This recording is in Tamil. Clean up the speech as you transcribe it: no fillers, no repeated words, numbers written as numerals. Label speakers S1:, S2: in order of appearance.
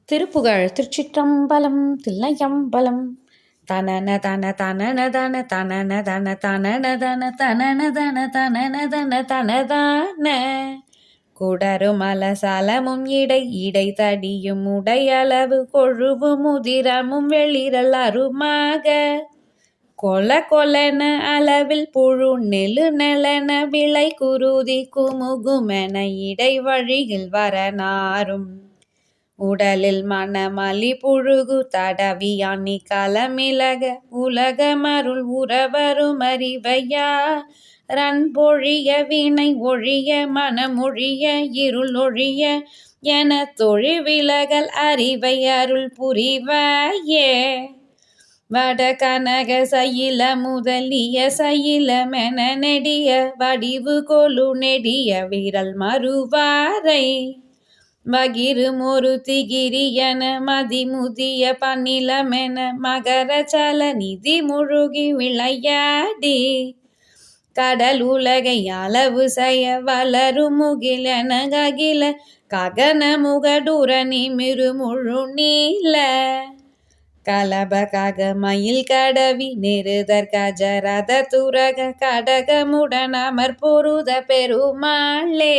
S1: திருப்புகழ் திருச்சிற்றம்பலம் தில்லையம்பலம். தனன தன தனன தன தனன தன தனன தன தனன தன தனன தன தனதான குடருமல சலமும் இடை இடை தடியும் உடையளவு கொழுவு முதிரமும் வெளிரல் அருமாக கொல கொலென அளவில் புழு நெழு நெலென விளை குருதி குமுகுமென இடை வழியில் வரனாரும் உடலில் மணமலி புழுகு தடவி அணி கலமிலக உலகமருள் உறவரும் அறிவையா ரன்பொழிய வினை ஒழிய மனமொழிய இருள் ஒழிய என தொழிவிலகல் அறிவை அருள் புரிவாயே. வட கனக சயில முதலிய சயிலமென நெடிய வடிவு கொலு நெடிய விரல் மறுவாரை வகிரும் ஒரு திகிரியன மதிமுதிய பன்னிலமென மகர சல நிதி முழுகி விளையாடி கடல் உலகை அளவு செய்ய வளரும் முகிலென அகில ககன முகடுர நிமிரு முழு நீல கலப கக மயில் கடவி நெருதர் கஜரத துரக கடகமுடன் அமர் பொருத பெருமாளே.